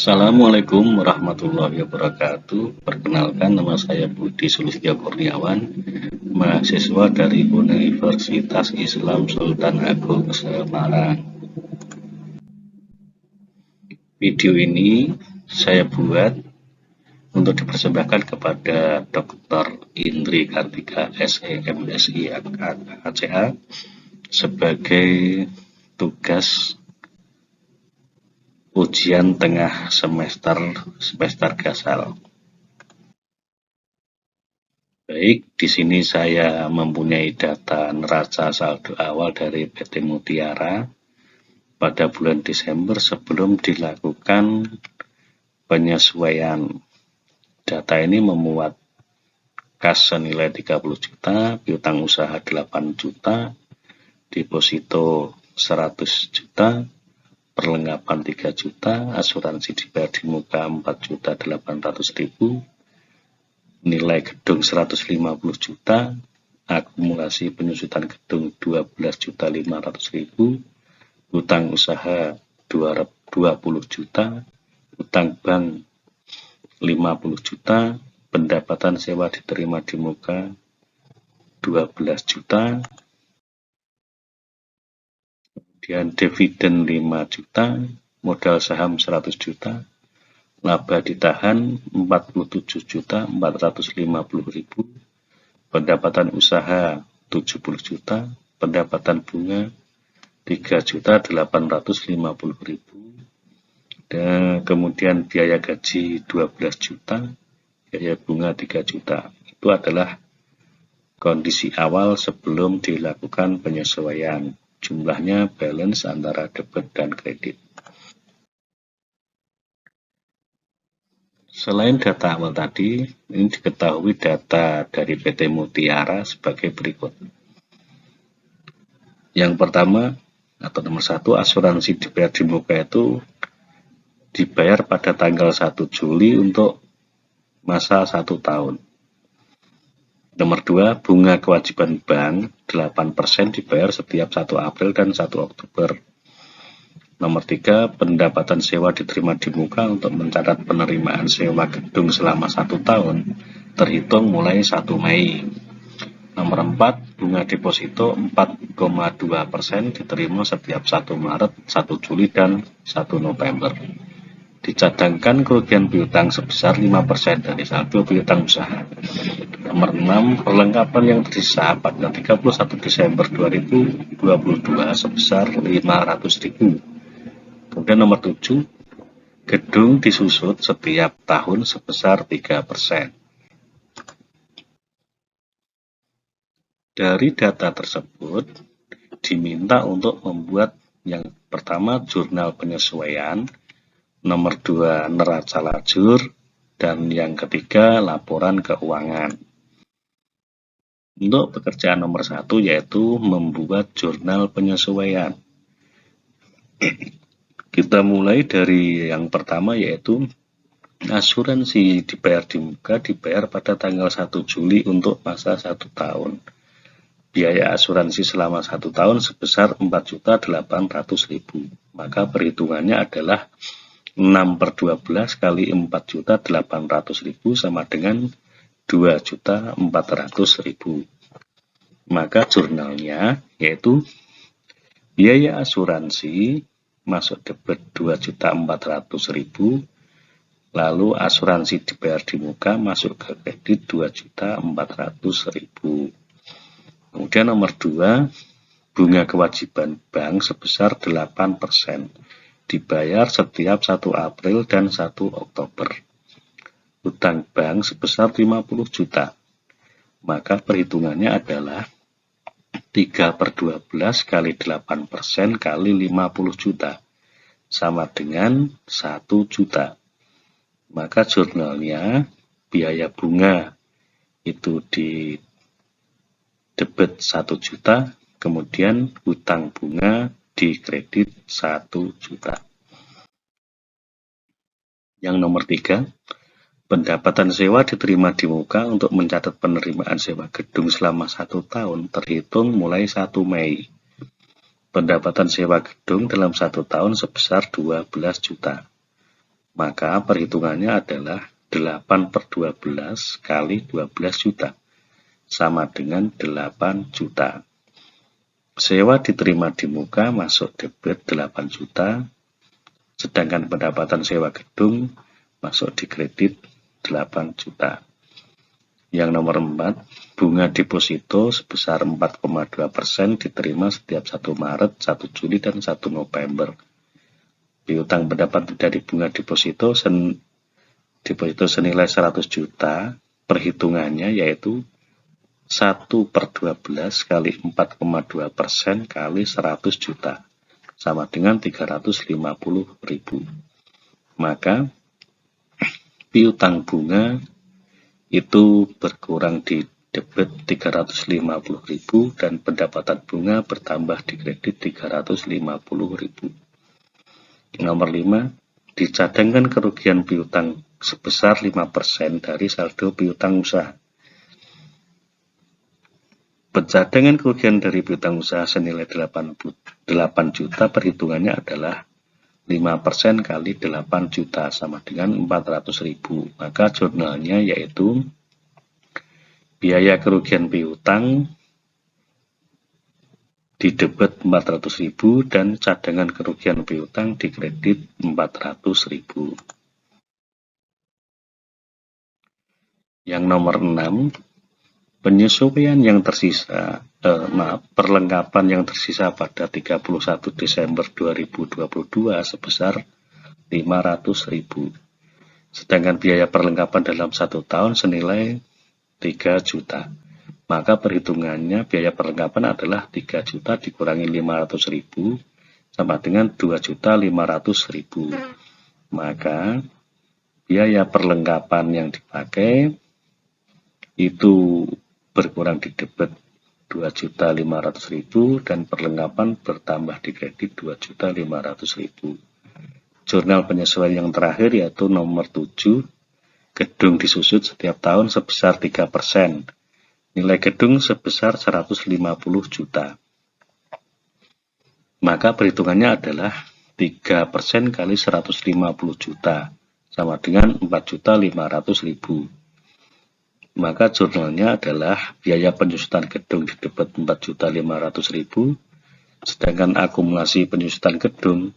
Assalamualaikum warahmatullahi wabarakatuh. Perkenalkan, nama saya Budi Sulistyo Kurniawan, mahasiswa dari Universitas Islam Sultan Agung Semarang. Video ini saya buat untuk dipersembahkan kepada Dr. Indri Kartika SEMSI ACA sebagai tugas ujian tengah semester gasal. Baik, di sini saya mempunyai data neraca saldo awal dari PT Mutiara pada bulan Desember sebelum dilakukan penyesuaian. Data ini memuat kas senilai 30 juta, piutang usaha 8 juta, deposito 100 juta, perlengkapan 3 juta, asuransi dibayar di muka 4.800.000, nilai gedung 150 juta, akumulasi penyusutan gedung 12.500.000, utang usaha 20 juta, utang bank 50 juta, pendapatan sewa diterima di muka 12 juta, kemudian dividen 5 juta, modal saham 100 juta, laba ditahan 47.450.000, pendapatan usaha 70 juta, pendapatan bunga 3.850.000, dan kemudian biaya gaji 12 juta, biaya bunga 3 juta. Itu adalah kondisi awal sebelum dilakukan penyesuaian. Jumlahnya balance antara debit dan kredit. Selain data awal tadi, ini diketahui data dari PT Mutiara sebagai berikut. Yang pertama, atau nomor 1, asuransi dibayar di muka itu dibayar pada tanggal 1 Juli untuk masa 1 tahun. Nomor 2, bunga kewajiban bank 8% dibayar setiap 1 April dan 1 Oktober. Nomor 3, pendapatan sewa diterima di muka untuk mencatat penerimaan sewa gedung selama 1 tahun, terhitung mulai 1 Mei. Nomor 4, bunga deposito 4,2% diterima setiap 1 Maret, 1 Juli, dan 1 November. Dicadangkan kerugian piutang sebesar 5% dari saldo piutang usaha. Nomor 6, perlengkapan yang tersisa pada 31 Desember 2022 sebesar 500.000. Kemudian nomor 7, gedung disusut setiap tahun sebesar 3%. Dari data tersebut, diminta untuk membuat yang pertama jurnal penyesuaian, nomor 2 neraca lajur, dan yang ketiga laporan keuangan. Untuk pekerjaan nomor 1 yaitu membuat jurnal penyesuaian. Kita mulai dari yang pertama yaitu asuransi dibayar di muka dibayar pada tanggal 1 Juli untuk masa 1 tahun. Biaya asuransi selama 1 tahun sebesar 4.800.000. Maka perhitungannya adalah 6/12 kali 4.800.000 sama dengan 2.400.000. Maka jurnalnya yaitu biaya asuransi masuk debit 2.400.000, lalu asuransi dibayar di muka masuk ke kredit 2.400.000. Kemudian nomor 2, bunga kewajiban bank sebesar 8% dibayar setiap 1 April dan 1 Oktober. Utang bank sebesar 50 juta. Maka perhitungannya adalah 3/12 kali 8% kali 50 juta sama dengan 1 juta. Maka jurnalnya biaya bunga itu di debit 1 juta, kemudian utang bunga di kredit 1 juta. Yang nomor 3, pendapatan sewa diterima di muka untuk mencatat penerimaan sewa gedung selama 1 tahun terhitung mulai 1 Mei. Pendapatan sewa gedung dalam 1 tahun sebesar 12 juta. Maka perhitungannya adalah 8/12 kali 12 juta, sama dengan 8 juta. Sewa diterima di muka masuk debit 8 juta, sedangkan pendapatan sewa gedung masuk di kredit 8 juta. Yang nomor 4, bunga deposito sebesar 4,2% diterima setiap 1 Maret, 1 Juli, dan 1 November. Piutang pendapat dari bunga deposito senilai 100 juta, perhitungannya yaitu 1/12 kali 4,2% kali 100 juta, sama dengan 350.000. Maka piutang bunga itu berkurang di debit 350.000 dan pendapatan bunga bertambah di kredit 350.000. Nomor 5, dicadangkan kerugian piutang sebesar 5% dari saldo piutang usaha. Pencadangan kerugian dari piutang usaha senilai 8 juta, perhitungannya adalah 5% kali 8 juta sama dengan 400.000. Maka jurnalnya yaitu biaya kerugian piutang di debit 400.000 dan cadangan kerugian piutang di kredit 400.000. Yang nomor 6, penyesuaian yang tersisa, perlengkapan yang tersisa pada 31 Desember 2022 sebesar 500.000. Sedangkan biaya perlengkapan dalam 1 tahun senilai 3 juta. Maka perhitungannya biaya perlengkapan adalah 3 juta dikurangi 500.000 sama dengan 2.500.000. Maka biaya perlengkapan yang dipakai itu berkurang di debit 2.500.000 dan perlengkapan bertambah di kredit 2.500.000. Jurnal penyesuaian yang terakhir yaitu nomor 7, gedung disusut setiap tahun sebesar 3%. Nilai gedung sebesar 150 juta. Maka perhitungannya adalah 3% kali 150 juta, sama dengan 4.500.000. Maka jurnalnya adalah biaya penyusutan gedung di debit 4.500.000, sedangkan akumulasi penyusutan gedung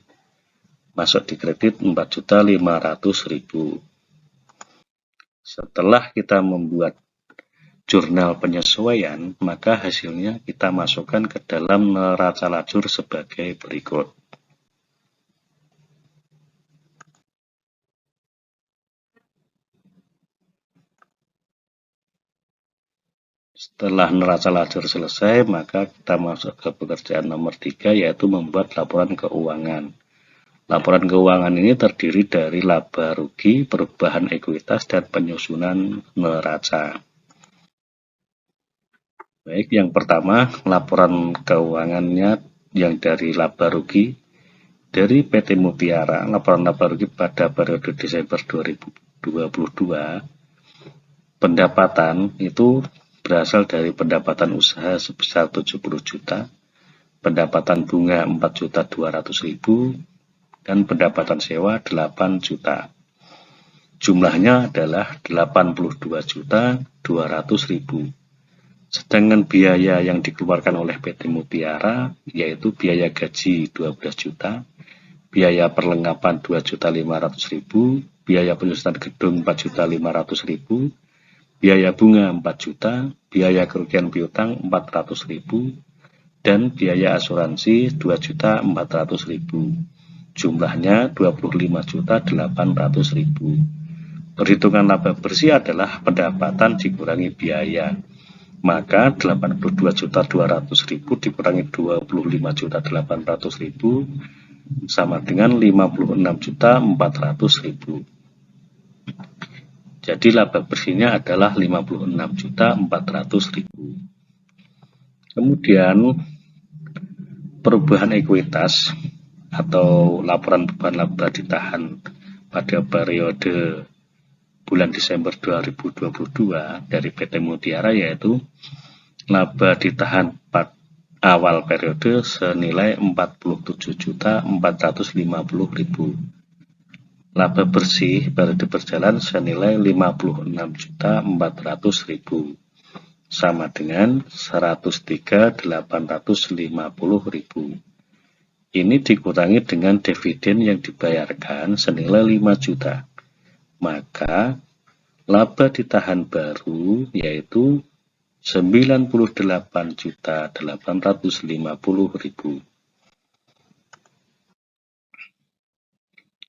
masuk di kredit 4.500.000. Setelah kita membuat jurnal penyesuaian, maka hasilnya kita masukkan ke dalam neraca lajur sebagai berikut. Setelah neraca lajur selesai, maka kita masuk ke pekerjaan nomor 3, yaitu membuat laporan keuangan. Laporan keuangan ini terdiri dari laba rugi, perubahan ekuitas, dan penyusunan neraca. Baik, yang pertama, laporan keuangannya yang dari laba rugi. Dari PT Mutiara, laporan laba rugi pada periode Desember 2022, pendapatan itu berasal dari pendapatan usaha sebesar 70 juta, pendapatan bunga 4.200.000, dan pendapatan sewa 8 juta. Jumlahnya adalah 82.200.000. Sedangkan biaya yang dikeluarkan oleh PT Mutiara yaitu biaya gaji 12 juta, biaya perlengkapan 2.500.000, biaya penyusunan gedung 4.500.000, biaya bunga 4 juta, biaya kerugian piutang 400.000, dan biaya asuransi 2.400.000. Jumlahnya 25.800.000. Perhitungan laba bersih adalah pendapatan dikurangi biaya. Maka 82.200.000 dikurangi 25.800.000 sama dengan 56.400.000. Jadi laba bersihnya adalah 56.400.000. Kemudian perubahan ekuitas atau laporan perubahan laba ditahan pada periode bulan Desember 2022 dari PT Mutiara yaitu laba ditahan awal periode senilai 47.450.000. Laba bersih periode berjalan senilai 56.400.000 sama dengan 103.850.000. Ini dikurangi dengan dividen yang dibayarkan senilai 5 juta. Maka laba ditahan baru yaitu 98.850.000.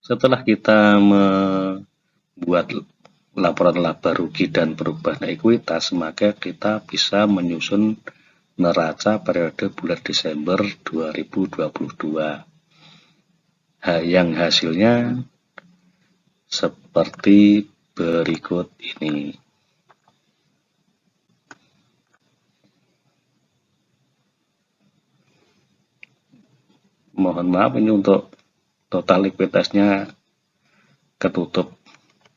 Setelah kita membuat laporan laba rugi dan perubahan ekuitas, maka kita bisa menyusun neraca periode bulan Desember 2022 yang hasilnya seperti berikut ini. Mohon maaf ini untuk total likuiditasnya ketutup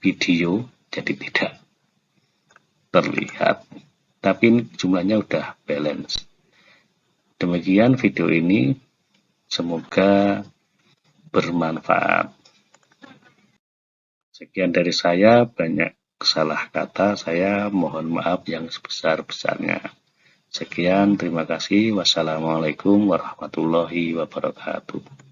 video, jadi tidak terlihat, tapi jumlahnya udah balance. Demikian video ini, semoga bermanfaat. Sekian dari saya, banyak salah kata, saya mohon maaf yang sebesar-besarnya. Sekian, terima kasih. Wassalamualaikum warahmatullahi wabarakatuh.